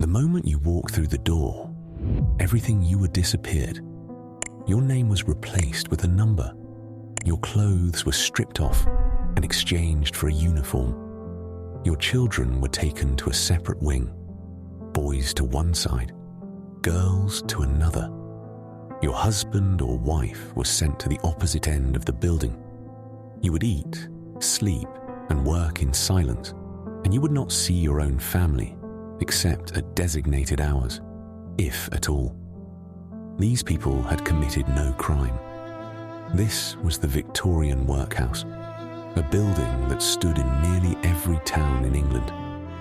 The moment you walked through the door, everything you were disappeared. Your name was replaced with a number. Your clothes were stripped off and exchanged for a uniform. Your children were taken to a separate wing, boys to one side, girls to another. Your husband or wife was sent to the opposite end of the building. You would eat, sleep, and work in silence, and you would not see your own family except at designated hours, if at all. These people had committed no crime. This was the Victorian Workhouse, a building that stood in nearly every town in England,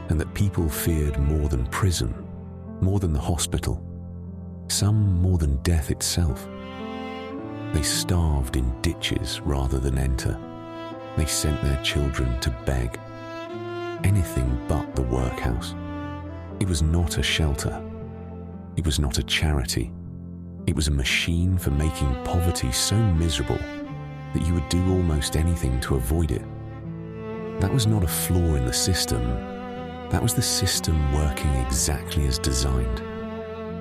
and that people feared more than prison, more than the hospital, some more than death itself. They starved in ditches rather than enter. They sent their children to beg. Anything but the workhouse. It was not a shelter. It was not a charity. It was a machine for making poverty so miserable that you would do almost anything to avoid it. That was not a flaw in the system. That was the system working exactly as designed.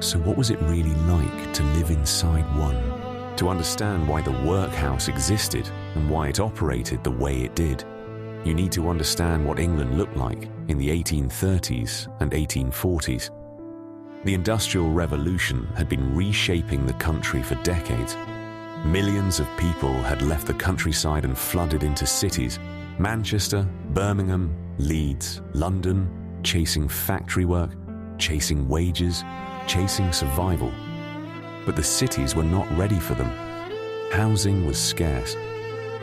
So what was it really like to live inside one? To understand why the workhouse existed and why it operated the way it did, you need to understand what England looked like in the 1830s and 1840s. The Industrial Revolution had been reshaping the country for decades. Millions of people had left the countryside and flooded into cities. Manchester, Birmingham, Leeds, London, chasing factory work, chasing wages, chasing survival. But the cities were not ready for them. Housing was scarce.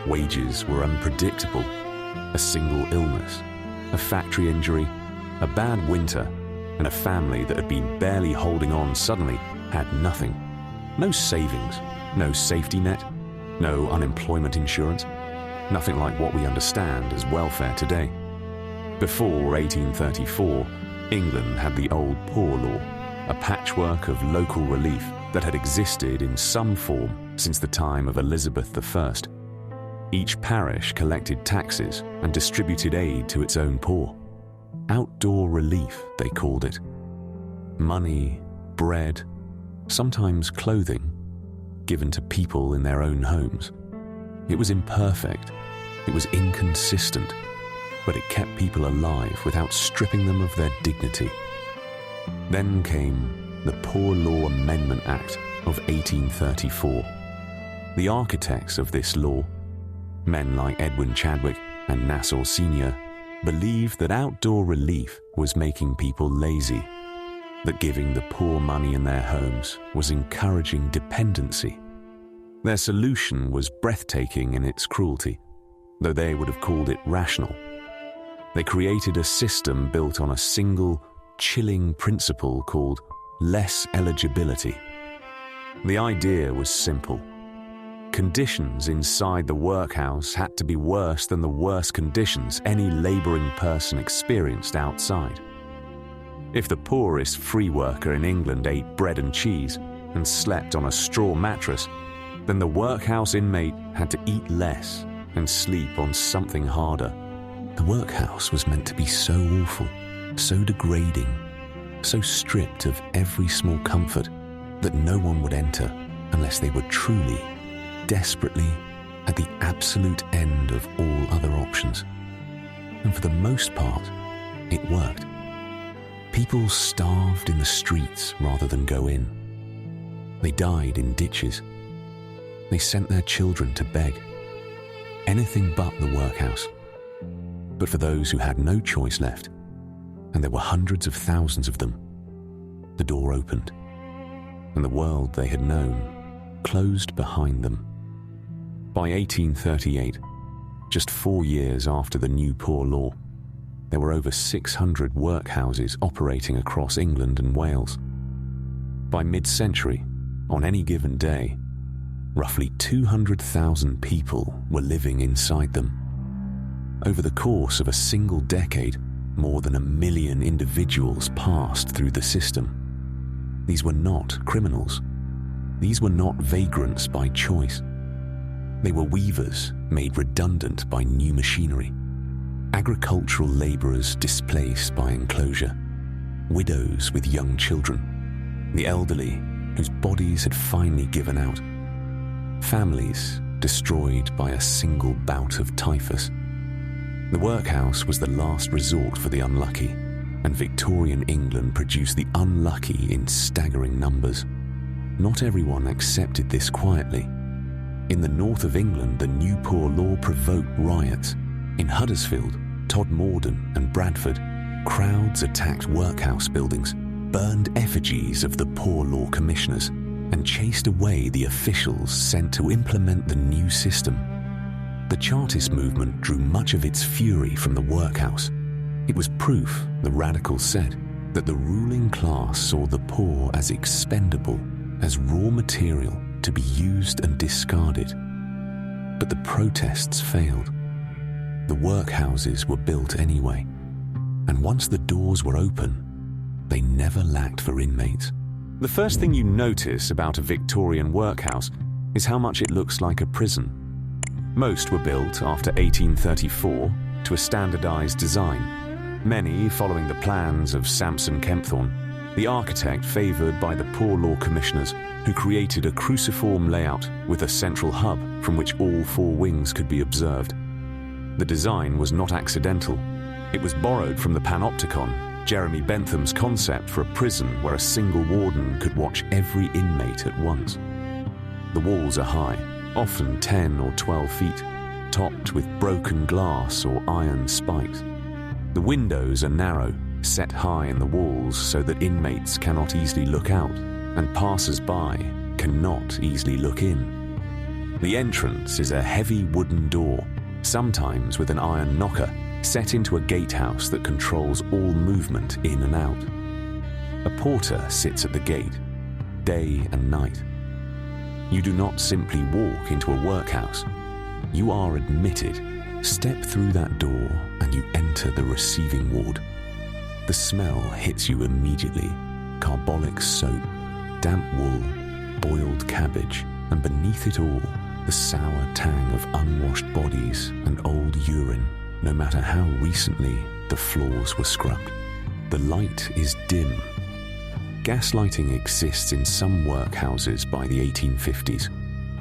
Wages were unpredictable. A single illness, a factory injury, a bad winter, and a family that had been barely holding on suddenly had nothing. No savings, no safety net, no unemployment insurance, nothing like what we understand as welfare today. Before 1834, England had the old Poor Law, a patchwork of local relief that had existed in some form since the time of Elizabeth I. Each parish collected taxes and distributed aid to its own poor. Outdoor relief, they called it. Money, bread, sometimes clothing, given to people in their own homes. It was imperfect, it was inconsistent, but it kept people alive without stripping them of their dignity. Then came the Poor Law Amendment Act of 1834. The architects of this law, men like Edwin Chadwick and Nassau Sr., believed that outdoor relief was making people lazy, that giving the poor money in their homes was encouraging dependency. Their solution was breathtaking in its cruelty, though they would have called it rational. They created a system built on a single, chilling principle called less eligibility. The idea was simple. Conditions inside the workhouse had to be worse than the worst conditions any labouring person experienced outside. If the poorest free worker in England ate bread and cheese and slept on a straw mattress, then the workhouse inmate had to eat less and sleep on something harder. The workhouse was meant to be so awful, so degrading, so stripped of every small comfort that no one would enter unless they were truly, desperately at the absolute end of all other options. And for the most part, it worked. People starved in the streets rather than go in. They died in ditches. They sent their children to beg. Anything but the workhouse. But for those who had no choice left, and there were hundreds of thousands of them, the door opened, and the world they had known closed behind them. By 1838, just 4 years after the new Poor Law, there were over 600 workhouses operating across England and Wales. By mid-century, on any given day, roughly 200,000 people were living inside them. Over the course of a single decade, more than 1 million individuals passed through the system. These were not criminals. These were not vagrants by choice. They were weavers made redundant by new machinery, agricultural labourers displaced by enclosure, widows with young children, the elderly whose bodies had finally given out, families destroyed by a single bout of typhus. The workhouse was the last resort for the unlucky, and Victorian England produced the unlucky in staggering numbers. Not everyone accepted this quietly. In the north of England, the New Poor Law provoked riots. In Huddersfield, Todmorden and Bradford, crowds attacked workhouse buildings, burned effigies of the Poor Law Commissioners, and chased away the officials sent to implement the new system. The Chartist movement drew much of its fury from the workhouse. It was proof, the radicals said, that the ruling class saw the poor as expendable, as raw material to be used and discarded. But the protests failed. The workhouses were built anyway, and once the doors were open, they never lacked for inmates. The first thing you notice about a Victorian workhouse is how much it looks like a prison. Most were built after 1834 to a standardized design, many following the plans of Sampson Kempthorne, the architect favored by the Poor Law Commissioners, who created a cruciform layout with a central hub from which all four wings could be observed. The design was not accidental. It was borrowed from the panopticon, Jeremy Bentham's concept for a prison where a single warden could watch every inmate at once. The walls are high, often 10 or 12 feet, topped with broken glass or iron spikes. The windows are narrow, set high in the walls so that inmates cannot easily look out, and passers-by cannot easily look in. The entrance is a heavy wooden door, sometimes with an iron knocker, set into a gatehouse that controls all movement in and out. A porter sits at the gate, day and night. You do not simply walk into a workhouse. You are admitted, step through that door, and you enter the receiving ward. The smell hits you immediately. Carbolic soap, damp wool, boiled cabbage, and beneath it all, the sour tang of unwashed bodies and old urine, no matter how recently the floors were scrubbed. The light is dim. Gaslighting exists in some workhouses by the 1850s,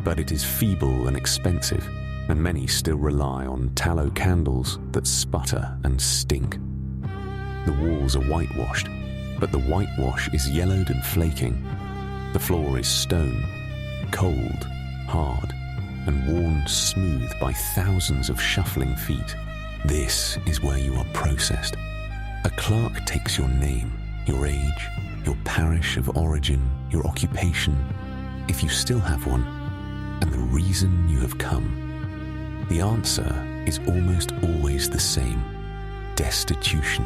but it is feeble and expensive, and many still rely on tallow candles that sputter and stink. The walls are whitewashed, but the whitewash is yellowed and flaking. The floor is stone, cold, hard, and worn smooth by thousands of shuffling feet. This is where you are processed. A clerk takes your name, your age, your parish of origin, your occupation, if you still have one, and the reason you have come. The answer is almost always the same: destitution.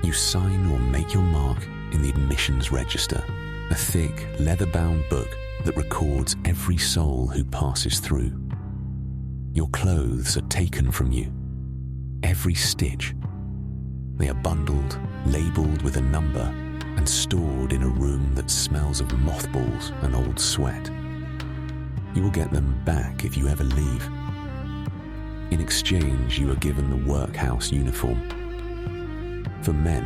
You sign or make your mark in the admissions register, a thick, leather-bound book that records every soul who passes through. Your clothes are taken from you, every stitch. They are bundled, labelled with a number, and stored in a room that smells of mothballs and old sweat. You will get them back if you ever leave. In exchange, you are given the workhouse uniform. For men,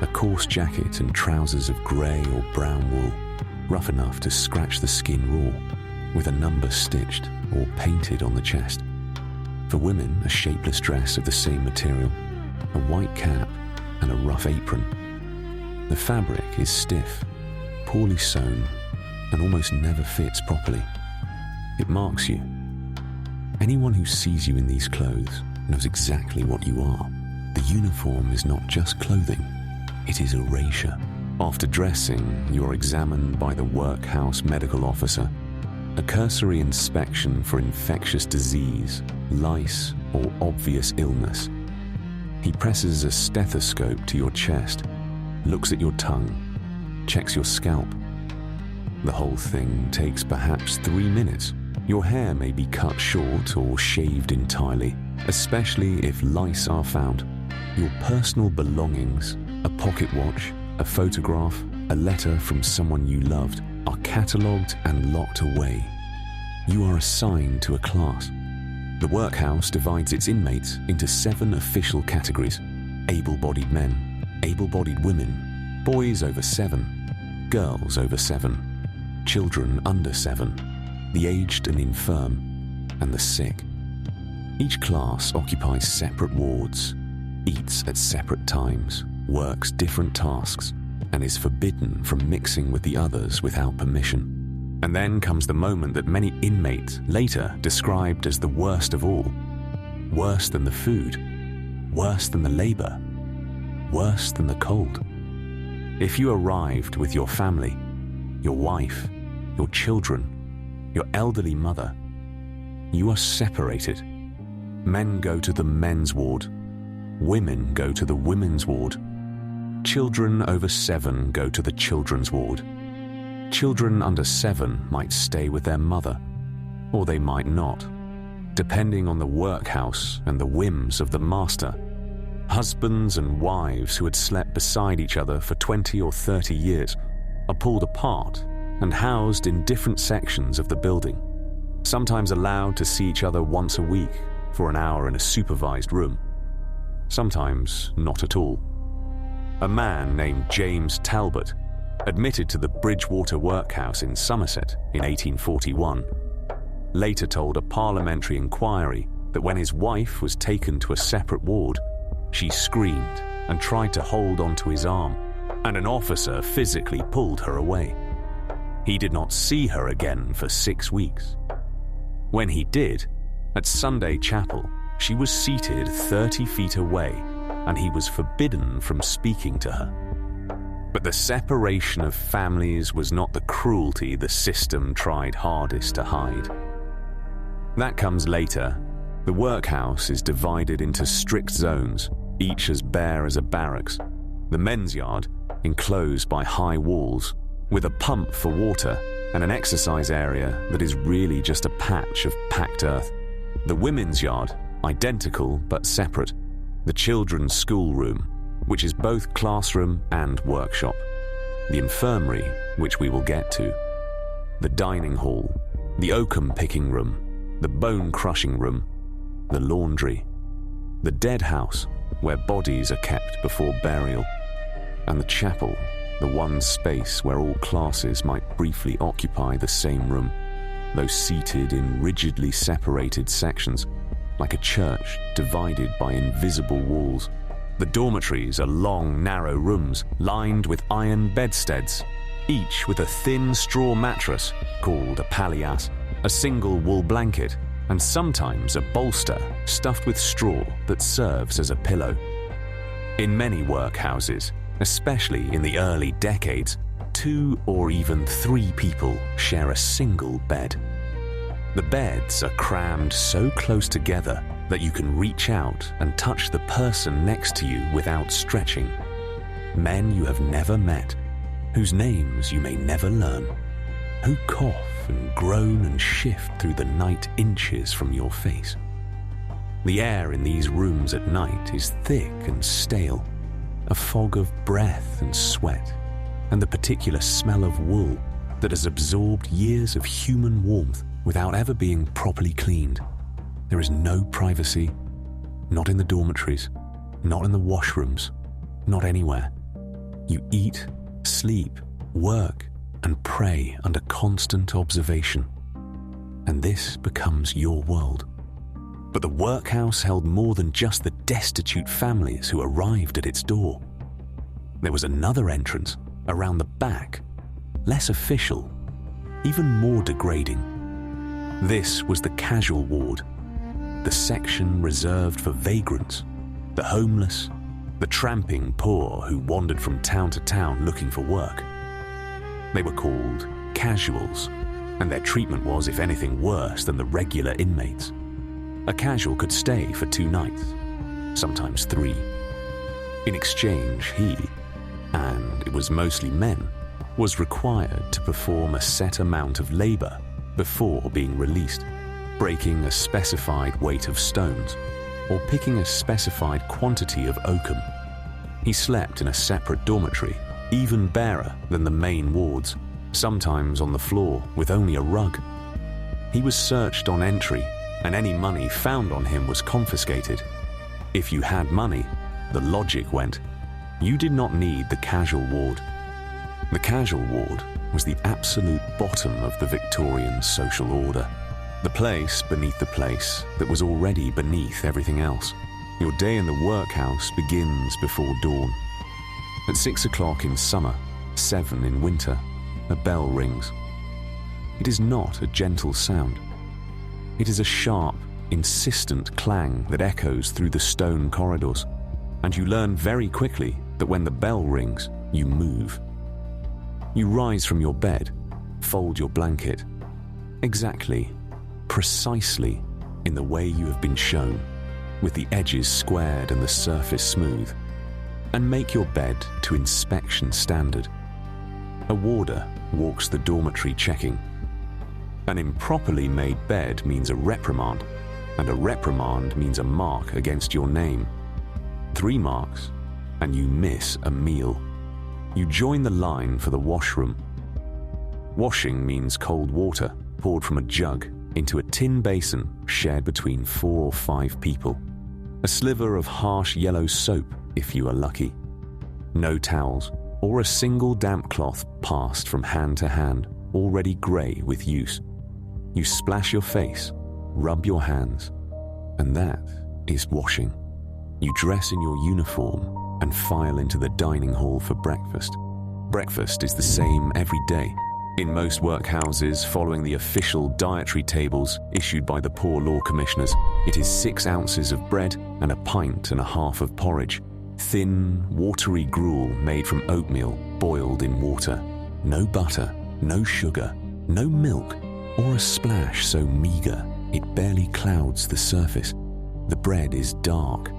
a coarse jacket and trousers of grey or brown wool, rough enough to scratch the skin raw, with a number stitched or painted on the chest. For women, a shapeless dress of the same material, a white cap and a rough apron. The fabric is stiff, poorly sewn, and almost never fits properly. It marks you. Anyone who sees you in these clothes knows exactly what you are. The uniform is not just clothing, it is erasure. After dressing, you are examined by the workhouse medical officer. A cursory inspection for infectious disease, lice, or obvious illness. He presses a stethoscope to your chest, looks at your tongue, checks your scalp. The whole thing takes perhaps 3 minutes. Your hair may be cut short or shaved entirely, especially if lice are found. Your personal belongings, a pocket watch, a photograph, a letter from someone you loved, are catalogued and locked away. You are assigned to a class. The workhouse divides its inmates into 7 official categories: able-bodied men, able-bodied women, boys over 7, girls over 7, children under 7, the aged and infirm, and the sick. Each class occupies separate wards, eats at separate times, works different tasks, and is forbidden from mixing with the others without permission. And then comes the moment that many inmates later described as the worst of all. Worse than the food, worse than the labor, worse than the cold. If you arrived with your family, your wife, your children, your elderly mother, you are separated. Men go to the men's ward, women go to the women's ward, children over 7 go to the children's ward. Children under 7 might stay with their mother, or they might not, depending on the workhouse and the whims of the master. Husbands and wives who had slept beside each other for 20 or 30 years are pulled apart and housed in different sections of the building, sometimes allowed to see each other once a week for an hour in a supervised room, sometimes not at all. A man named James Talbot, admitted to the Bridgewater Workhouse in Somerset in 1841, later told a parliamentary inquiry that when his wife was taken to a separate ward, she screamed and tried to hold onto his arm, and an officer physically pulled her away. He did not see her again for 6 weeks. When he did, at Sunday chapel, she was seated 30 feet away, and he was forbidden from speaking to her. But the separation of families was not the cruelty the system tried hardest to hide. That comes later. The workhouse is divided into strict zones, each as bare as a barracks. The men's yard, enclosed by high walls, with a pump for water and an exercise area that is really just a patch of packed earth. The women's yard, identical but separate. The children's schoolroom, which is both classroom and workshop. The infirmary, which we will get to. The dining hall, the oakum picking room, the bone crushing room, the laundry, the dead house, where bodies are kept before burial, and the chapel, the one space where all classes might briefly occupy the same room, though seated in rigidly separated sections, like a church divided by invisible walls. The dormitories are long, narrow rooms lined with iron bedsteads, each with a thin straw mattress called a palliasse, a single wool blanket, and sometimes a bolster stuffed with straw that serves as a pillow. In many workhouses, especially in the early decades, 2 or even 3 people share a single bed. The beds are crammed so close together that you can reach out and touch the person next to you without stretching. Men you have never met, whose names you may never learn, who cough and groan and shift through the night inches from your face. The air in these rooms at night is thick and stale, a fog of breath and sweat, and the particular smell of wool that has absorbed years of human warmth without ever being properly cleaned. There is no privacy, not in the dormitories, not in the washrooms, not anywhere. You eat, sleep, work, and pray under constant observation. And this becomes your world. But the workhouse held more than just the destitute families who arrived at its door. There was another entrance around the back, less official, even more degrading. This was the casual ward, the section reserved for vagrants, the homeless, the tramping poor who wandered from town to town looking for work. They were called casuals, and their treatment was, if anything, worse than the regular inmates. A casual could stay for 2 nights, sometimes 3. In exchange, he, and it was mostly men, was required to perform a set amount of labor before being released, breaking a specified weight of stones, or picking a specified quantity of oakum. He slept in a separate dormitory, even barer than the main wards, sometimes on the floor with only a rug. He was searched on entry, and any money found on him was confiscated. If you had money, the logic went, You did not need the casual ward. The casual ward was the absolute bottom of the Victorian social order. The place beneath the place that was already beneath everything else. Your day in the workhouse begins before dawn. At 6 o'clock in summer, 7 in winter, a bell rings. It is not a gentle sound. It is a sharp, insistent clang that echoes through the stone corridors, and you learn very quickly that when the bell rings, you move. You rise from your bed, fold your blanket, exactly, precisely in the way you have been shown, with the edges squared and the surface smooth, and make your bed to inspection standard. A warder walks the dormitory checking. An improperly made bed means a reprimand, and a reprimand means a mark against your name. 3 marks, and you miss a meal. You join the line for the washroom. Washing means cold water poured from a jug into a tin basin shared between 4 or 5 people. A sliver of harsh yellow soap if you are lucky. No towels or a single damp cloth passed from hand to hand, already grey with use. You splash your face, rub your hands, and that is washing. You dress in your uniform and file into the dining hall for breakfast. Breakfast is the same every day. In most workhouses, following the official dietary tables issued by the Poor Law Commissioners, it is 6 ounces of bread and a pint and a half of porridge. Thin, watery gruel made from oatmeal boiled in water. No butter, no sugar, no milk, or a splash so meager it barely clouds the surface. The bread is dark,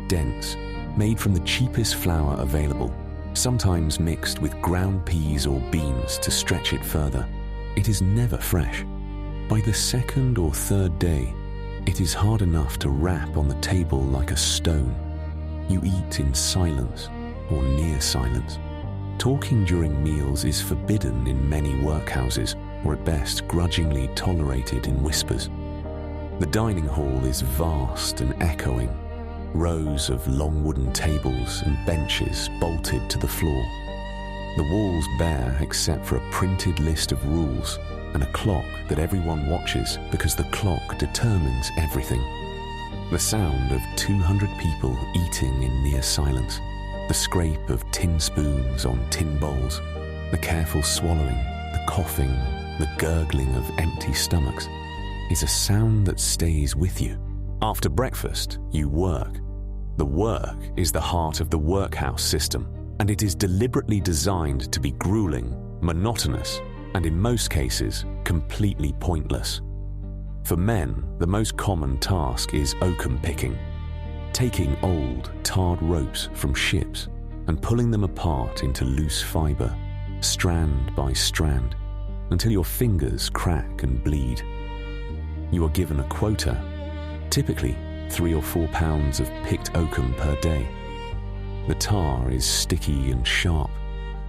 dense, made from the cheapest flour available, sometimes mixed with ground peas or beans to stretch it further. It is never fresh. By the 2nd or 3rd day, it is hard enough to wrap on the table like a stone. You eat in silence or near silence. Talking during meals is forbidden in many workhouses, or at best grudgingly tolerated in whispers. The dining hall is vast and echoing, rows of long wooden tables and benches bolted to the floor. The walls bare except for a printed list of rules and a clock that everyone watches because the clock determines everything. The sound of 200 people eating in near silence, the scrape of tin spoons on tin bowls, the careful swallowing, the coughing, the gurgling of empty stomachs, is a sound that stays with you. After breakfast, you work. The work is the heart of the workhouse system, and it is deliberately designed to be grueling, monotonous, and in most cases, completely pointless. For men, the most common task is oakum picking, taking old, tarred ropes from ships and pulling them apart into loose fibre, strand by strand, until your fingers crack and bleed. You are given a quota, typically 3 or 4 pounds of picked oakum per day. The tar is sticky and sharp.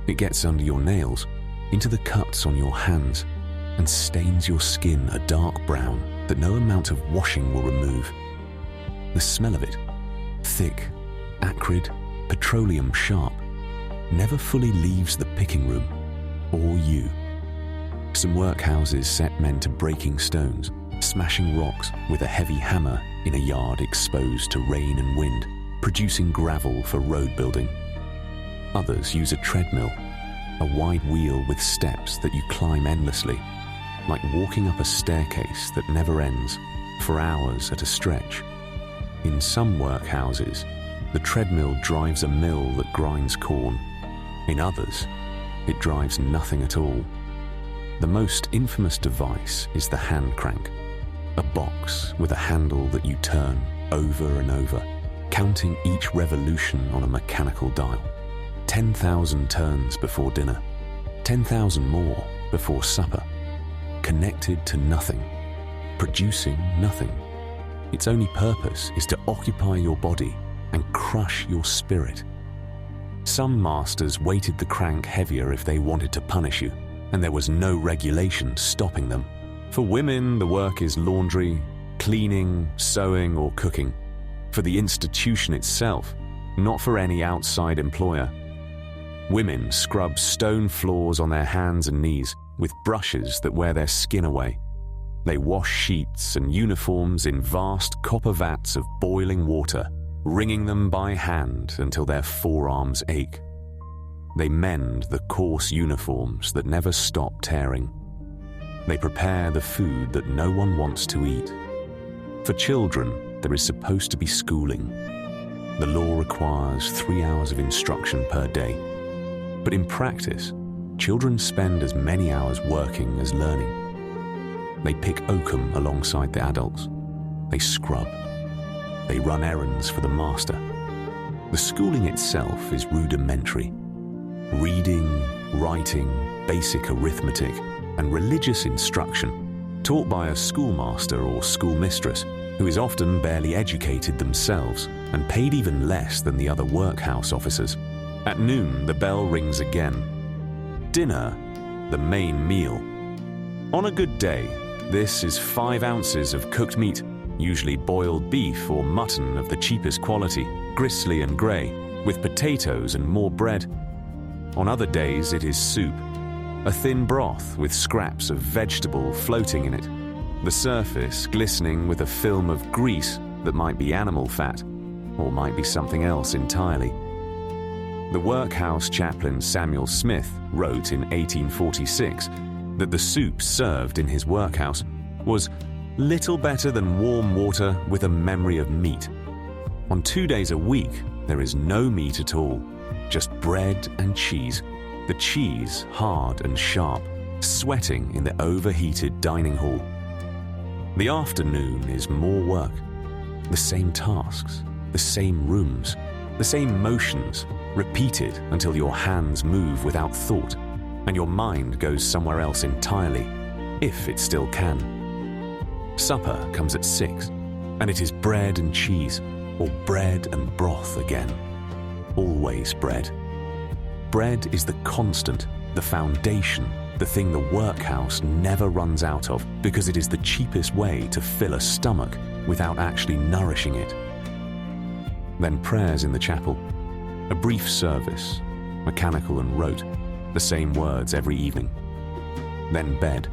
It gets under your nails, into the cuts on your hands, and stains your skin a dark brown that no amount of washing will remove. The smell of it, thick, acrid, petroleum sharp, never fully leaves the picking room, or you. Some workhouses set men to breaking stones, smashing rocks with a heavy hammer in a yard exposed to rain and wind, producing gravel for road building. Others use a treadmill, a wide wheel with steps that you climb endlessly, like walking up a staircase that never ends, for hours at a stretch. In some workhouses, the treadmill drives a mill that grinds corn. In others, it drives nothing at all. The most infamous device is the hand crank, a box with a handle that you turn over and over, counting each revolution on a mechanical dial. 10,000 turns before dinner, 10,000 more before supper, connected to nothing, producing nothing. Its only purpose is to occupy your body and crush your spirit. Some masters weighted the crank heavier if they wanted to punish you, and there was no regulation stopping them. For women, the work is laundry, cleaning, sewing, or cooking. For the institution itself, not for any outside employer. Women scrub stone floors on their hands and knees with brushes that wear their skin away. They wash sheets and uniforms in vast copper vats of boiling water, wringing them by hand until their forearms ache. They mend the coarse uniforms that never stop tearing. They prepare the food that no one wants to eat. For children, there is supposed to be schooling. The law requires 3 hours of instruction per day. But in practice, children spend as many hours working as learning. They pick oakum alongside the adults. They scrub. They run errands for the master. The schooling itself is rudimentary. Reading, writing, basic arithmetic, and religious instruction, taught by a schoolmaster or schoolmistress who is often barely educated themselves and paid even less than the other workhouse officers. At noon, the bell rings again. Dinner, the main meal. On a good day, this is 5 ounces of cooked meat, usually boiled beef or mutton of the cheapest quality, gristly and grey, with potatoes and more bread. On other days, it is soup, a thin broth with scraps of vegetable floating in it, the surface glistening with a film of grease that might be animal fat, or might be something else entirely. The workhouse chaplain Samuel Smith wrote in 1846 that the soup served in his workhouse was little better than warm water with a memory of meat. On 2 days a week, there is no meat at all, just bread and cheese, the cheese hard and sharp, sweating in the overheated dining hall. The afternoon is more work, the same tasks, the same rooms, the same motions, repeated until your hands move without thought and your mind goes somewhere else entirely, if it still can. Supper comes at 6, and it is bread and cheese, or bread and broth again. Always bread. Bread is the constant, the foundation, the thing the workhouse never runs out of because it is the cheapest way to fill a stomach without actually nourishing it. Then prayers in the chapel, a brief service, mechanical and rote, the same words every evening. Then bed.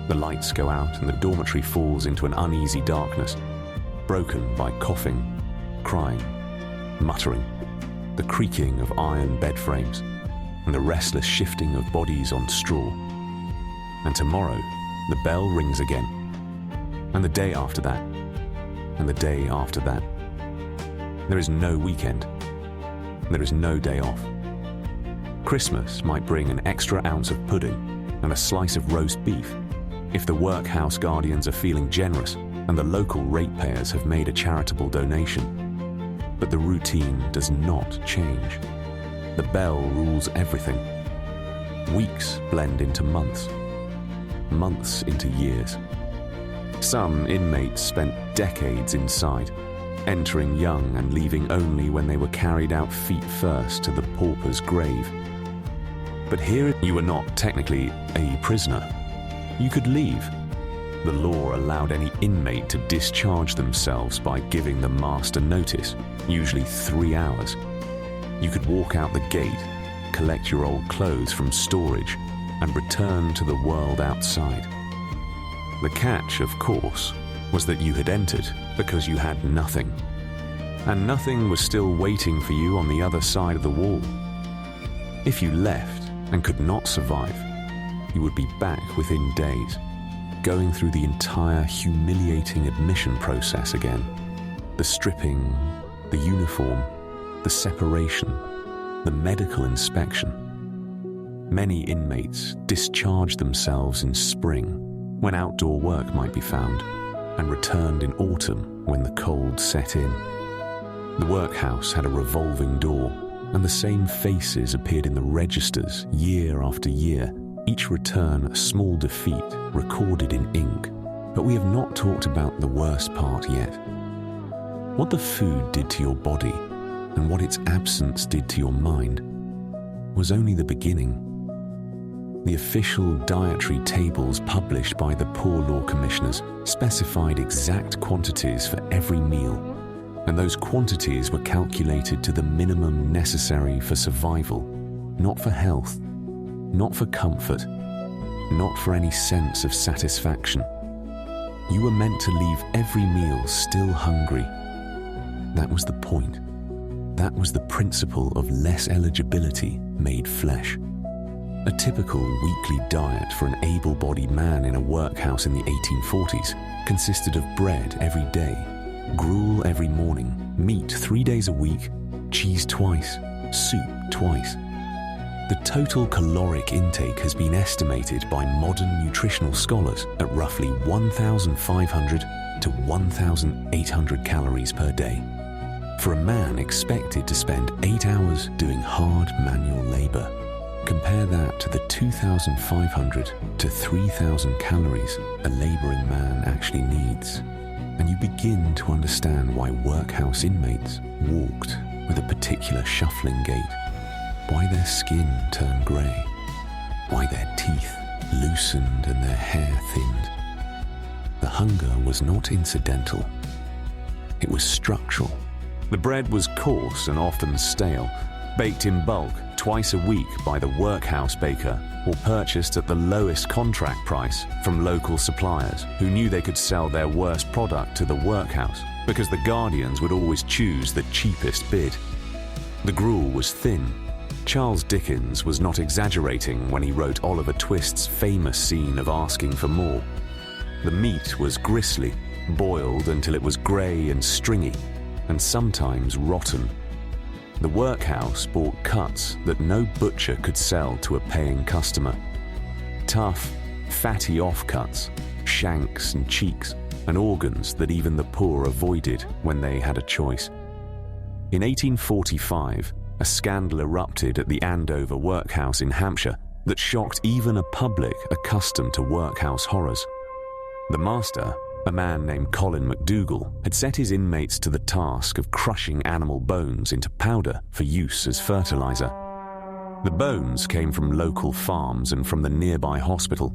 The lights go out and the dormitory falls into an uneasy darkness, broken by coughing, crying, muttering, the creaking of iron bed frames, and the restless shifting of bodies on straw. And tomorrow, the bell rings again, and the day after that, and the day after that. There is no weekend. There is no day off. Christmas might bring an extra ounce of pudding and a slice of roast beef if the workhouse guardians are feeling generous and the local ratepayers have made a charitable donation. But the routine does not change. The bell rules everything. Weeks blend into months, months into years. Some inmates spent decades inside, entering young and leaving only when they were carried out feet first to the pauper's grave. But here you were not technically a prisoner. You could leave. The law allowed any inmate to discharge themselves by giving the master notice, usually 3 hours. You could walk out the gate, collect your old clothes from storage, and return to the world outside. The catch, of course, was that you had entered because you had nothing. And nothing was still waiting for you on the other side of the wall. If you left and could not survive, you would be back within days, going through the entire humiliating admission process again. The stripping, the uniform, the separation, the medical inspection. Many inmates discharged themselves in spring, when outdoor work might be found, and returned in autumn when the cold set in. The workhouse had a revolving door, and the same faces appeared in the registers year after year, each return a small defeat recorded in ink. But we have not talked about the worst part yet. What the food did to your body, and what its absence did to your mind, was only the beginning. The official dietary tables published by the Poor Law Commissioners specified exact quantities for every meal. and those quantities were calculated to the minimum necessary for survival, not for health, not for comfort, not for any sense of satisfaction. You were meant to leave every meal still hungry. That was the point. That was the principle of less eligibility made flesh. A typical weekly diet for an able-bodied man in a workhouse in the 1840s consisted of bread every day, gruel every morning, meat 3 days a week, cheese twice, soup twice. The total caloric intake has been estimated by modern nutritional scholars at roughly 1,500 to 1,800 calories per day. For a man expected to spend 8 hours doing hard manual labor, compare that to the 2,500 to 3,000 calories a laboring man actually needs, and you begin to understand why workhouse inmates walked with a particular shuffling gait, why their skin turned grey, why their teeth loosened and their hair thinned. The hunger was not incidental. It was structural. The bread was coarse and often stale, baked in bulk twice a week by the workhouse baker, or purchased at the lowest contract price from local suppliers who knew they could sell their worst product to the workhouse because the guardians would always choose the cheapest bid. The gruel was thin. Charles Dickens was not exaggerating when he wrote Oliver Twist's famous scene of asking for more. The meat was gristly, boiled until it was grey and stringy, and sometimes rotten. The workhouse bought cuts that no butcher could sell to a paying customer. Tough, fatty offcuts, shanks and cheeks, and organs that even the poor avoided when they had a choice. In 1845, a scandal erupted at the Andover workhouse in Hampshire that shocked even a public accustomed to workhouse horrors. The master, a man named Colin MacDougall, had set his inmates to the task of crushing animal bones into powder for use as fertilizer. The bones came from local farms and from the nearby hospital.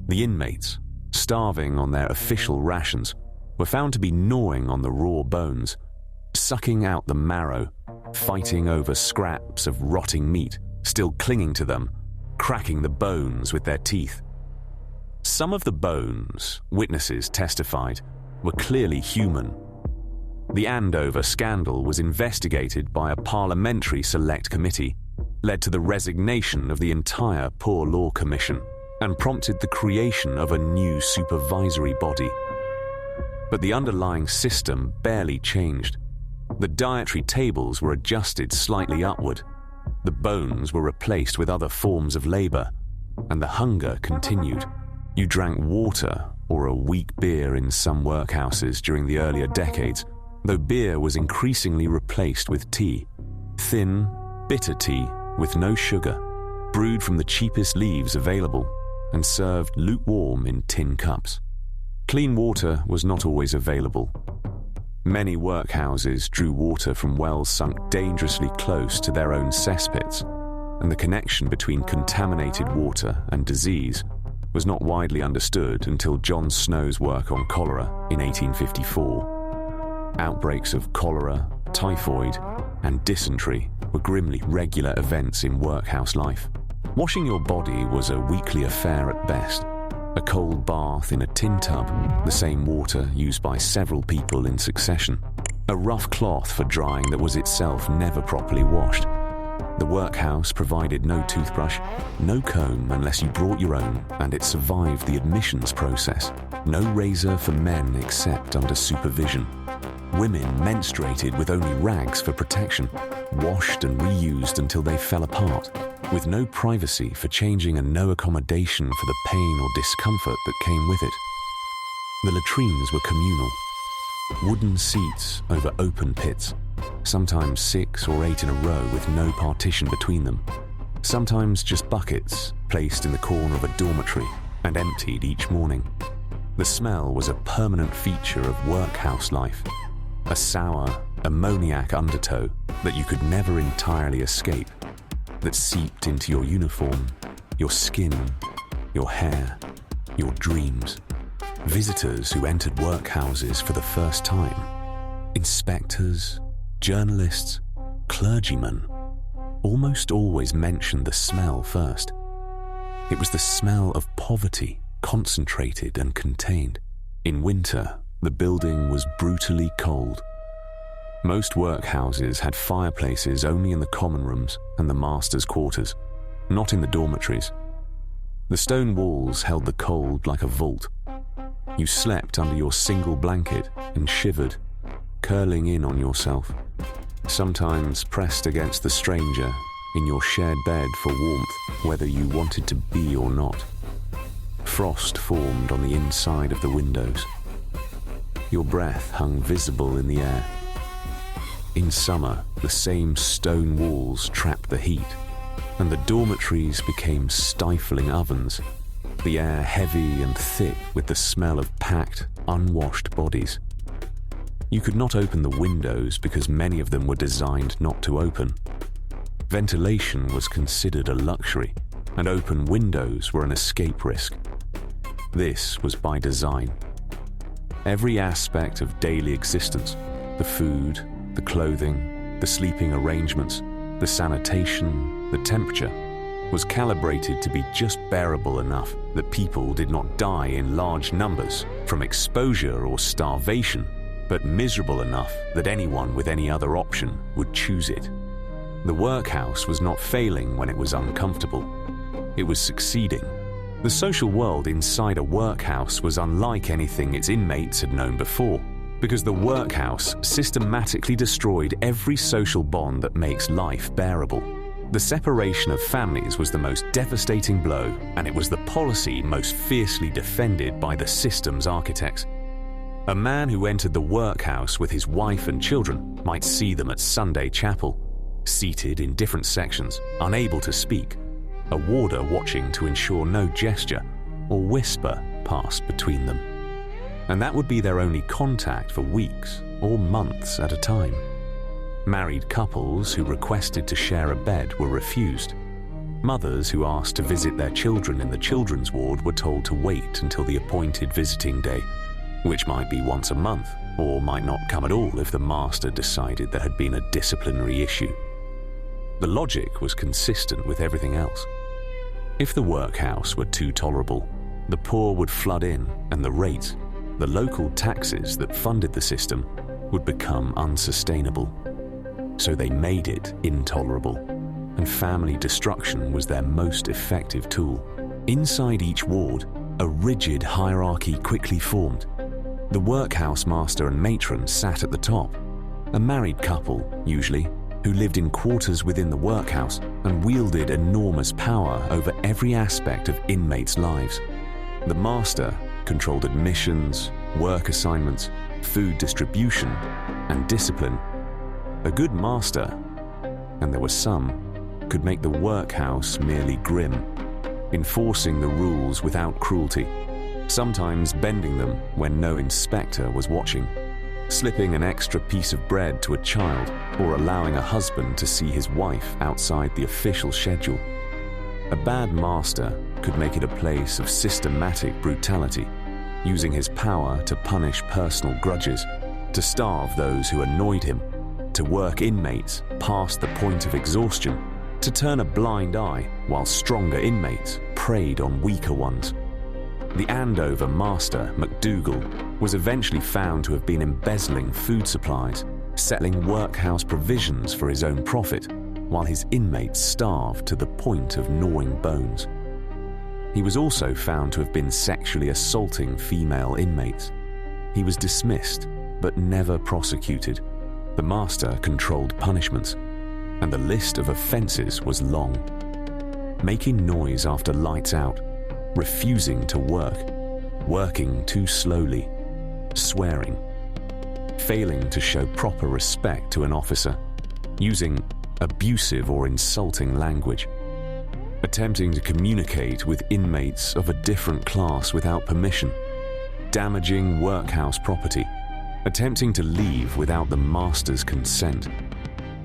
The inmates, starving on their official rations, were found to be gnawing on the raw bones, sucking out the marrow, fighting over scraps of rotting meat, still clinging to them, cracking the bones with their teeth. Some of the bones, witnesses testified, were clearly human. The Andover scandal was investigated by a parliamentary select committee, led to the resignation of the entire Poor Law Commission, and prompted the creation of a new supervisory body. But the underlying system barely changed. The dietary tables were adjusted slightly upward, the bones were replaced with other forms of labor, and the hunger continued. You drank water or a weak beer in some workhouses during the earlier decades, though beer was increasingly replaced with tea, thin, bitter tea with no sugar, brewed from the cheapest leaves available, and served lukewarm in tin cups. Clean water was not always available. Many workhouses drew water from wells sunk dangerously close to their own cesspits, and the connection between contaminated water and disease was not widely understood until John Snow's work on cholera in 1854. Outbreaks of cholera, typhoid, and dysentery were grimly regular events in workhouse life. Washing your body was a weekly affair at best. A cold bath in a tin tub, the same water used by several people in succession. A rough cloth for drying that was itself never properly washed. The workhouse provided no toothbrush, no comb unless you brought your own, and it survived the admissions process. No razor for men except under supervision. Women menstruated with only rags for protection, washed and reused until they fell apart, with no privacy for changing and no accommodation for the pain or discomfort that came with it. The latrines were communal. Wooden seats over open pits, sometimes 6 or 8 in a row with no partition between them, sometimes just buckets placed in the corner of a dormitory and emptied each morning. The smell was a permanent feature of workhouse life, a sour, ammoniac undertow that you could never entirely escape, that seeped into your uniform, your skin, your hair, your dreams. Visitors who entered workhouses for the first time Inspectors, journalists, clergymen almost always mentioned the smell first. It was the smell of poverty, concentrated and contained. In winter, the building was brutally cold. Most workhouses had fireplaces only in the common rooms and the master's quarters, not in the dormitories. The stone walls held the cold like a vault. You slept under your single blanket and shivered, curling in on yourself, sometimes pressed against the stranger in your shared bed for warmth, whether you wanted to be or not. Frost formed on the inside of the windows. Your breath hung visible in the air. In summer, the same stone walls trapped the heat, and the dormitories became stifling ovens, the air heavy and thick with the smell of packed, unwashed bodies. You could not open the windows because many of them were designed not to open. Ventilation was considered a luxury, and open windows were an escape risk. This was by design. Every aspect of daily existence, the food, the clothing, the sleeping arrangements, the sanitation, the temperature, was calibrated to be just bearable enough that people did not die in large numbers from exposure or starvation, but miserable enough that anyone with any other option would choose it. The workhouse was not failing when it was uncomfortable. It was succeeding. The social world inside a workhouse was unlike anything its inmates had known before, because the workhouse systematically destroyed every social bond that makes life bearable. The separation of families was the most devastating blow, and it was the policy most fiercely defended by the system's architects. A man who entered the workhouse with his wife and children might see them at Sunday chapel, seated in different sections, unable to speak, a warder watching to ensure no gesture or whisper passed between them. And that would be their only contact for weeks or months at a time. Married couples who requested to share a bed were refused. Mothers who asked to visit their children in the children's ward were told to wait until the appointed visiting day, which might be once a month or might not come at all if the master decided there had been a disciplinary issue. The logic was consistent with everything else. If the workhouse were too tolerable, the poor would flood in and the rates, the local taxes that funded the system, would become unsustainable. So they made it intolerable, and family destruction was their most effective tool. Inside each ward, a rigid hierarchy quickly formed. The workhouse master and matron sat at the top, a married couple, usually, who lived in quarters within the workhouse and wielded enormous power over every aspect of inmates' lives. The master controlled admissions, work assignments, food distribution, and discipline. A good master, and there were some, could make the workhouse merely grim, enforcing the rules without cruelty, sometimes bending them when no inspector was watching, slipping an extra piece of bread to a child, or allowing a husband to see his wife outside the official schedule. A bad master could make it a place of systematic brutality, using his power to punish personal grudges, to starve those who annoyed him, to work inmates past the point of exhaustion, to turn a blind eye while stronger inmates preyed on weaker ones. The Andover master, McDougall, was eventually found to have been embezzling food supplies, selling workhouse provisions for his own profit, while his inmates starved to the point of gnawing bones. He was also found to have been sexually assaulting female inmates. He was dismissed, but never prosecuted. The master controlled punishments, and the list of offences was long. Making noise after lights out, refusing to work, working too slowly, swearing, failing to show proper respect to an officer, using abusive or insulting language, attempting to communicate with inmates of a different class without permission, damaging workhouse property, attempting to leave without the master's consent.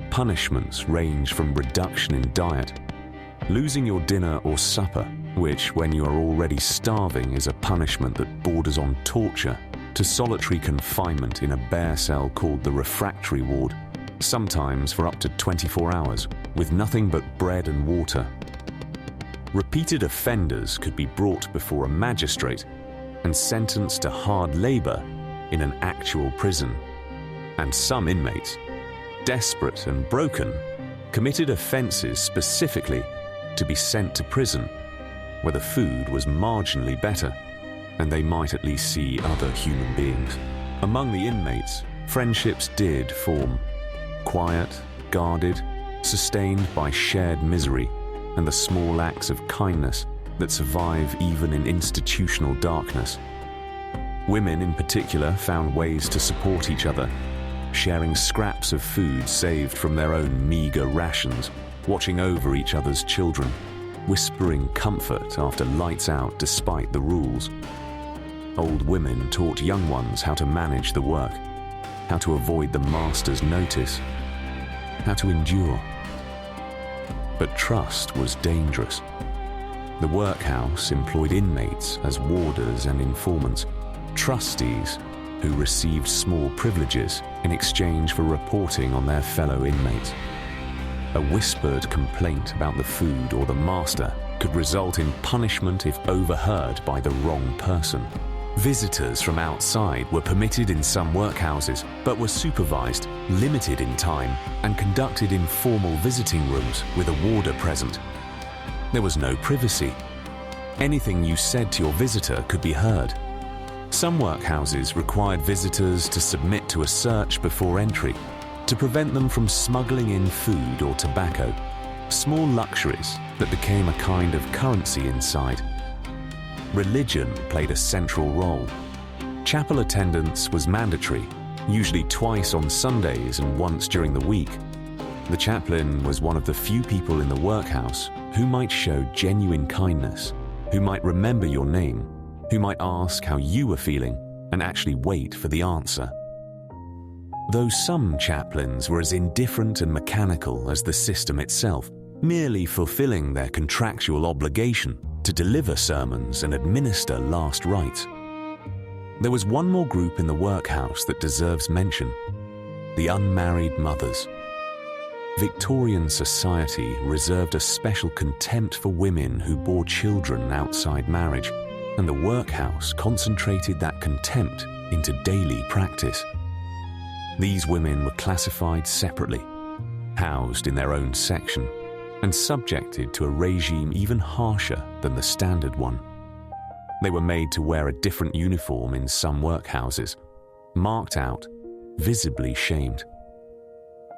Punishments range from reduction in diet, losing your dinner or supper, which when you are already starving is a punishment that borders on torture, to solitary confinement in a bare cell called the refractory ward, sometimes for up to 24 hours, with nothing but bread and water. Repeated offenders could be brought before a magistrate and sentenced to hard labour in an actual prison. And some inmates, desperate and broken, committed offences specifically to be sent to prison, where the food was marginally better and they might at least see other human beings. Among the inmates, friendships did form, quiet, guarded, sustained by shared misery and the small acts of kindness that survive even in institutional darkness. Women in particular found ways to support each other, sharing scraps of food saved from their own meagre rations, watching over each other's children, whispering comfort after lights out despite the rules. Old women taught young ones how to manage the work, how to avoid the master's notice, how to endure. But trust was dangerous. The workhouse employed inmates as warders and informants, trustees who received small privileges in exchange for reporting on their fellow inmates. A whispered complaint about the food or the master could result in punishment if overheard by the wrong person. Visitors from outside were permitted in some workhouses, but were supervised, limited in time, and conducted in formal visiting rooms with a warder present. There was no privacy. Anything you said to your visitor could be heard. Some workhouses required visitors to submit to a search before entry, to prevent them from smuggling in food or tobacco, small luxuries that became a kind of currency inside. Religion played a central role. Chapel attendance was mandatory, usually twice on Sundays and once during the week. The chaplain was one of the few people in the workhouse who might show genuine kindness, who might remember your name, who might ask how you were feeling and actually wait for the answer. Though some chaplains were as indifferent and mechanical as the system itself, merely fulfilling their contractual obligation to deliver sermons and administer last rites. There was one more group in the workhouse that deserves mention: the unmarried mothers. Victorian society reserved a special contempt for women who bore children outside marriage, and the workhouse concentrated that contempt into daily practice. These women were classified separately, housed in their own section, and subjected to a regime even harsher than the standard one. They were made to wear a different uniform in some workhouses, marked out, visibly shamed.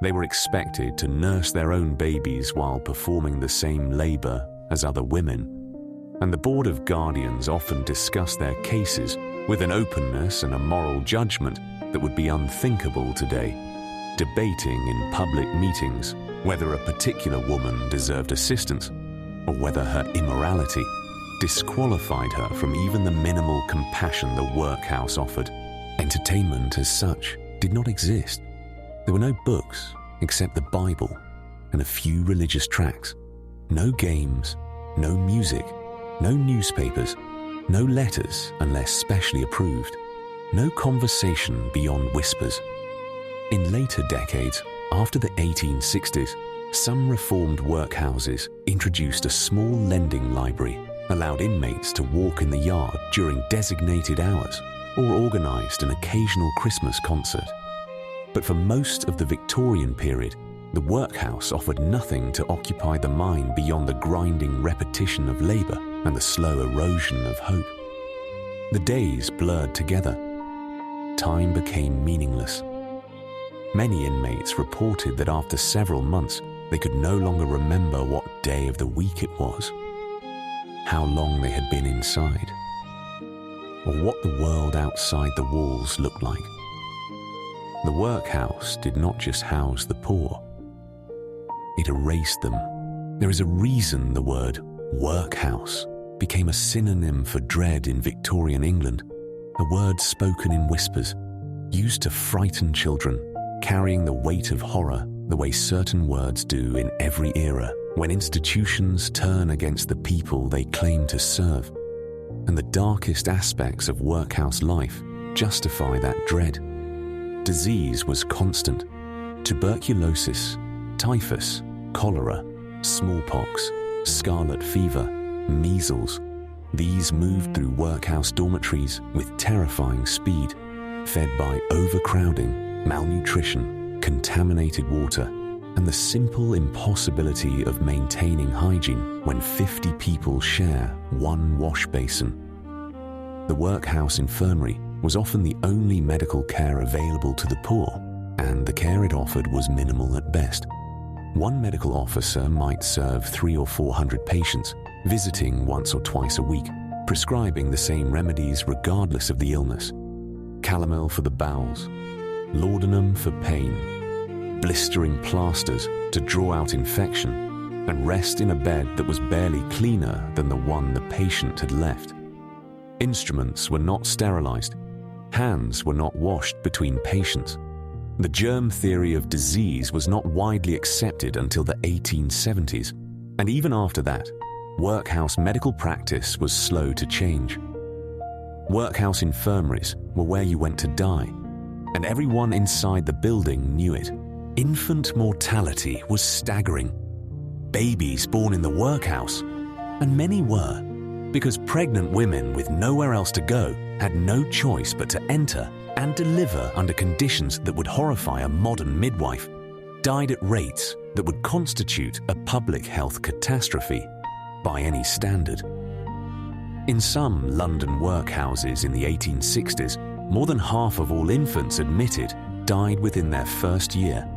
They were expected to nurse their own babies while performing the same labour as other women, and the Board of Guardians often discussed their cases with an openness and a moral judgment that would be unthinkable today, debating in public meetings whether a particular woman deserved assistance or whether her immorality disqualified her from even the minimal compassion the workhouse offered. Entertainment as such did not exist. There were no books except the Bible and a few religious tracts. No games, no music, no newspapers, no letters unless specially approved, no conversation beyond whispers. In later decades, after the 1860s, some reformed workhouses introduced a small lending library, allowed inmates to walk in the yard during designated hours, or organised an occasional Christmas concert. But for most of the Victorian period, the workhouse offered nothing to occupy the mind beyond the grinding repetition of labour and the slow erosion of hope. The days blurred together. Time became meaningless. Many inmates reported that after several months, they could no longer remember what day of the week it was, how long they had been inside, or what the world outside the walls looked like. The workhouse did not just house the poor, it erased them. There is a reason the word workhouse became a synonym for dread in Victorian England, a word spoken in whispers, used to frighten children, carrying the weight of horror the way certain words do in every era when institutions turn against the people they claim to serve. And the darkest aspects of workhouse life justify that dread. Disease was constant. Tuberculosis, typhus, cholera, smallpox, scarlet fever, measles. These moved through workhouse dormitories with terrifying speed, fed by overcrowding, malnutrition, contaminated water, and the simple impossibility of maintaining hygiene when 50 people share one wash basin. The workhouse infirmary was often the only medical care available to the poor, and the care it offered was minimal at best. One medical officer might serve 300 or 400 patients, visiting once or twice a week, prescribing the same remedies regardless of the illness. Calomel for the bowels, laudanum for pain, blistering plasters to draw out infection, and rest in a bed that was barely cleaner than the one the patient had left. Instruments were not sterilized. Hands were not washed between patients. The germ theory of disease was not widely accepted until the 1870s, and even after that, workhouse medical practice was slow to change. Workhouse infirmaries were where you went to die, and everyone inside the building knew it. Infant mortality was staggering. Babies born in the workhouse, and many were, because pregnant women with nowhere else to go had no choice but to enter and deliver under conditions that would horrify a modern midwife, died at rates that would constitute a public health catastrophe by any standard. In some London workhouses in the 1860s, more than half of all infants admitted died within their first year.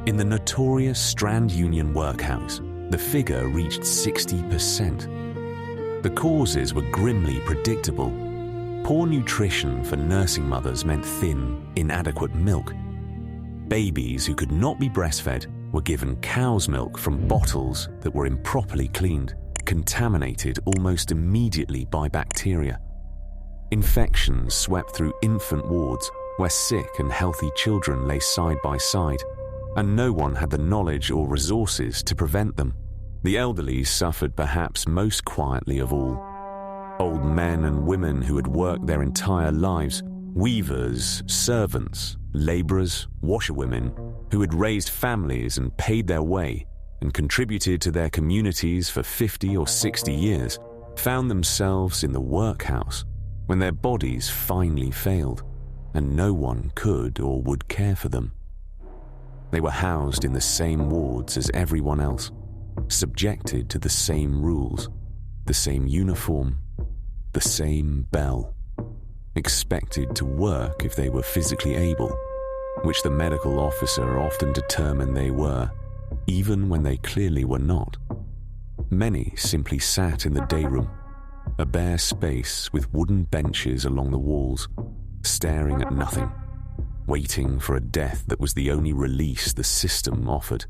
In the notorious Strand Union Workhouse, the figure reached 60%. The causes were grimly predictable. Poor nutrition for nursing mothers meant thin, inadequate milk. Babies who could not be breastfed were given cow's milk from bottles that were improperly cleaned, contaminated almost immediately by bacteria. Infections swept through infant wards where sick and healthy children lay side by side, and no one had the knowledge or resources to prevent them. The elderly suffered perhaps most quietly of all. Old men and women who had worked their entire lives, weavers, servants, labourers, washerwomen, who had raised families and paid their way and contributed to their communities for 50 or 60 years, found themselves in the workhouse when their bodies finally failed and no one could or would care for them. They were housed in the same wards as everyone else, subjected to the same rules, the same uniform, the same bell, expected to work if they were physically able, which the medical officer often determined they were, even when they clearly were not. Many simply sat in the day room, a bare space with wooden benches along the walls, staring at nothing, waiting for a death that was the only release the system offered.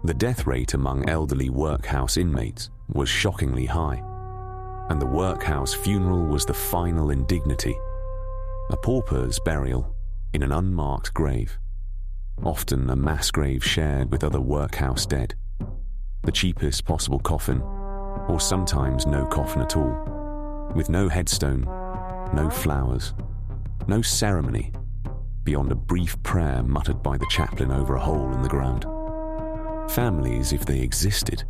The death rate among elderly workhouse inmates was shockingly high, and the workhouse funeral was the final indignity, a pauper's burial in an unmarked grave, often a mass grave shared with other workhouse dead, the cheapest possible coffin, or sometimes no coffin at all, with no headstone, no flowers, no ceremony, beyond a brief prayer muttered by the chaplain over a hole in the ground. Families, if they existed,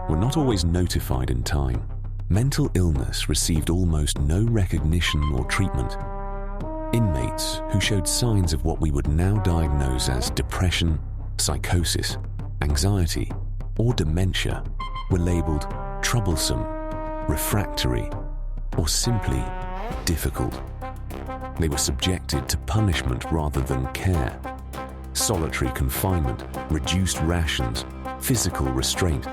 were not always notified in time. Mental illness received almost no recognition or treatment. Inmates who showed signs of what we would now diagnose as depression, psychosis, anxiety, or dementia were labelled troublesome, refractory, or simply difficult. They were subjected to punishment rather than care. Solitary confinement, reduced rations, physical restraint.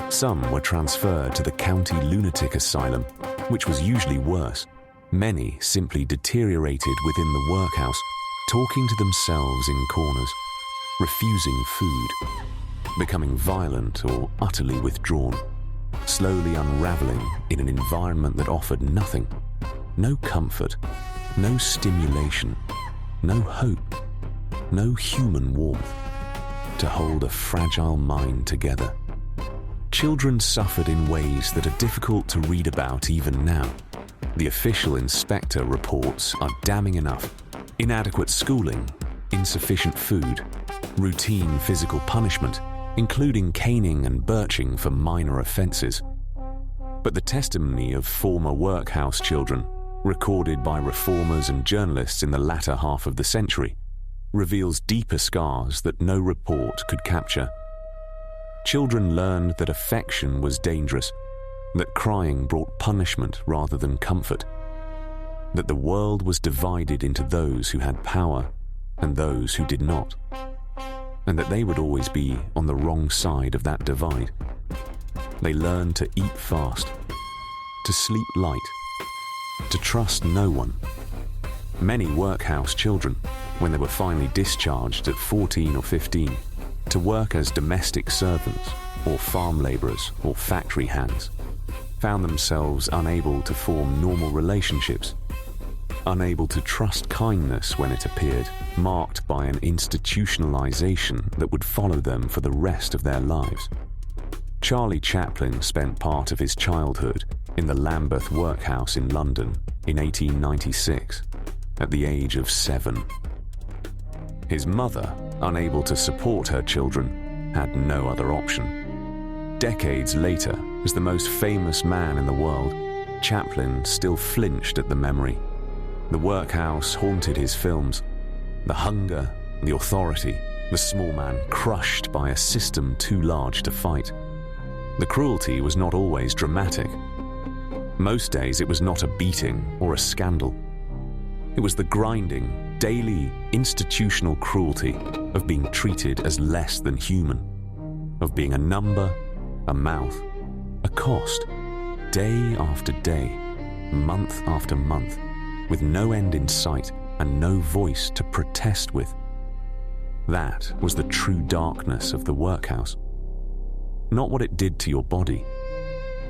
Some were transferred to the county lunatic asylum, which was usually worse. Many simply deteriorated within the workhouse, talking to themselves in corners, refusing food, becoming violent or utterly withdrawn, slowly unraveling in an environment that offered nothing, no comfort, no stimulation, no hope, no human warmth to hold a fragile mind together. Children suffered in ways that are difficult to read about even now. the official inspector reports are damning enough. Inadequate schooling, insufficient food, routine physical punishment, including caning and birching for minor offences. But the testimony of former workhouse children, recorded by reformers and journalists in the latter half of the century, reveals deeper scars that no report could capture. Children learned that affection was dangerous, that crying brought punishment rather than comfort, that the world was divided into those who had power and those who did not, and that they would always be on the wrong side of that divide. They learned to eat fast, to sleep light, to trust no one. Many workhouse children, when they were finally discharged at 14 or 15, to work as domestic servants or farm labourers or factory hands, found themselves unable to form normal relationships, unable to trust kindness when it appeared, marked by an institutionalization that would follow them for the rest of their lives. Charlie Chaplin spent part of his childhood in the Lambeth Workhouse in London in 1896, at the age of 7. His mother, unable to support her children, had no other option. Decades later, as the most famous man in the world, Chaplin still flinched at the memory. The workhouse haunted his films. The hunger, the authority, the small man crushed by a system too large to fight. The cruelty was not always dramatic. Most days it was not a beating or a scandal. It was the grinding, daily, institutional cruelty of being treated as less than human, of being a number, a mouth, a cost, day after day, month after month, with no end in sight and no voice to protest with. That was the true darkness of the workhouse. Not what it did to your body,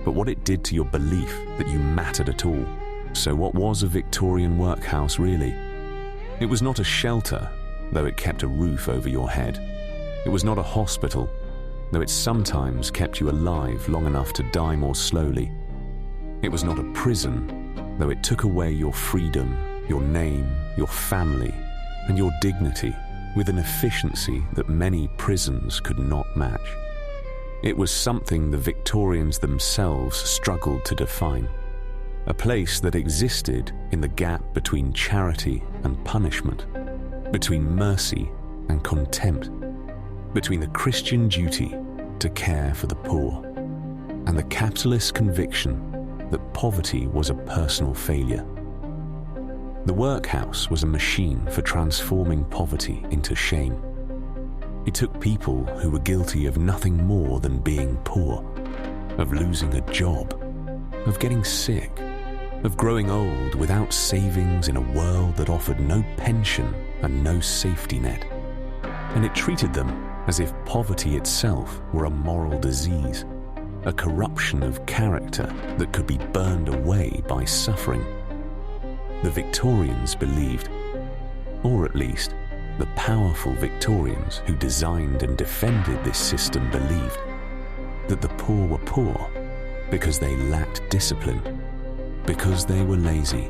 but what it did to your belief that you mattered at all. So what was a Victorian workhouse really? It was not a shelter, though it kept a roof over your head. It was not a hospital, though it sometimes kept you alive long enough to die more slowly. It was not a prison, though it took away your freedom, your name, your family, and your dignity with an efficiency that many prisons could not match. It was something the Victorians themselves struggled to define. A place that existed in the gap between charity and punishment, between mercy and contempt, between the Christian duty to care for the poor and the capitalist conviction that poverty was a personal failure. The workhouse was a machine for transforming poverty into shame. It took people who were guilty of nothing more than being poor, of losing a job, of getting sick, of growing old without savings in a world that offered no pension and no safety net. And it treated them as if poverty itself were a moral disease, a corruption of character that could be burned away by suffering. The Victorians believed, or at least the powerful Victorians who designed and defended this system believed, that the poor were poor because they lacked discipline, because they were lazy,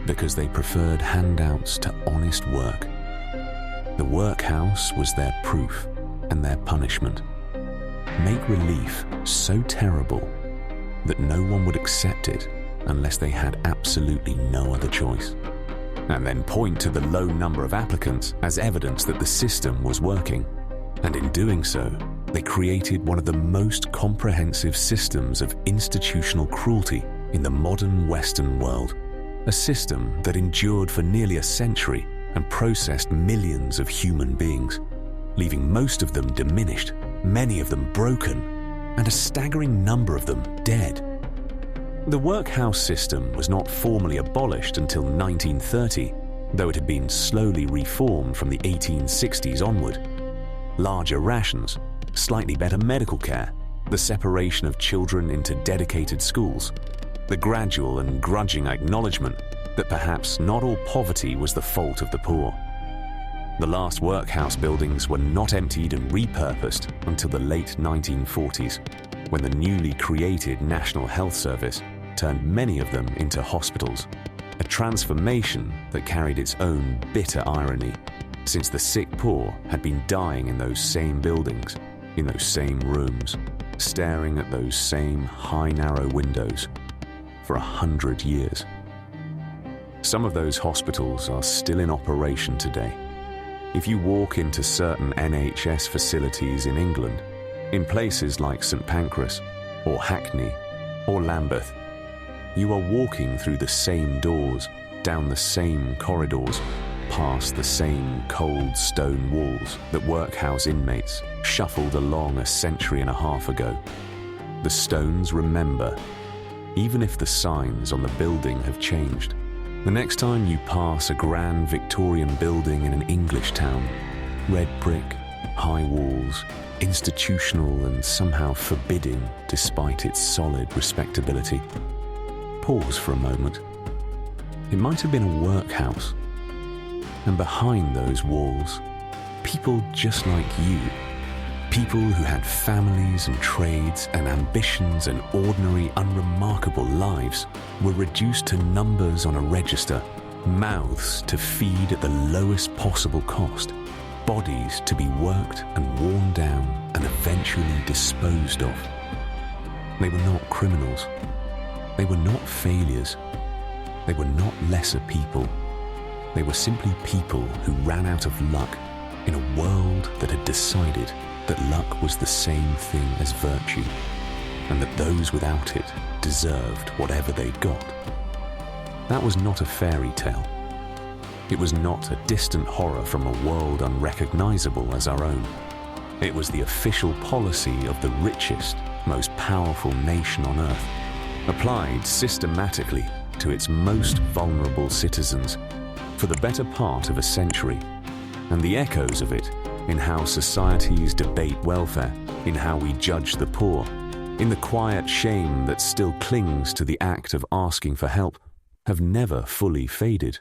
because they preferred handouts to honest work. The workhouse was their proof and their punishment. Make relief so terrible that no one would accept it unless they had absolutely no other choice, and then point to the low number of applicants as evidence that the system was working. And in doing so, they created one of the most comprehensive systems of institutional cruelty in the modern Western world, a system that endured for nearly a century and processed millions of human beings, leaving most of them diminished, many of them broken, and a staggering number of them dead. The workhouse system was not formally abolished until 1930, though it had been slowly reformed from the 1860s onward. Larger rations, slightly better medical care, the separation of children into dedicated schools, the gradual and grudging acknowledgement that perhaps not all poverty was the fault of the poor. The last workhouse buildings were not emptied and repurposed until the late 1940s, when the newly created National Health Service turned many of them into hospitals, a transformation that carried its own bitter irony, since the sick poor had been dying in those same buildings, in those same rooms, staring at those same high narrow windows for 100 years. Some of those hospitals are still in operation today. If you walk into certain NHS facilities in England, in places like St Pancras, or Hackney, or Lambeth, you are walking through the same doors, down the same corridors, past the same cold stone walls that workhouse inmates shuffled along a century and a half ago. The stones remember, even if the signs on the building have changed. The next time you pass a grand Victorian building in an English town, red brick, high walls, institutional and somehow forbidding despite its solid respectability, pause for a moment. It might have been a workhouse, and behind those walls, people just like you, people who had families and trades and ambitions and ordinary, unremarkable lives, were reduced to numbers on a register, mouths to feed at the lowest possible cost, bodies to be worked and worn down and eventually disposed of. They were not criminals. They were not failures. They were not lesser people. They were simply people who ran out of luck in a world that had decided that luck was the same thing as virtue, and that those without it deserved whatever they got. That was not a fairy tale. It was not a distant horror from a world unrecognizable as our own. It was the official policy of the richest, most powerful nation on earth, applied systematically to its most vulnerable citizens for the better part of a century, and the echoes of it in how societies debate welfare, in how we judge the poor, in the quiet shame that still clings to the act of asking for help, have never fully faded.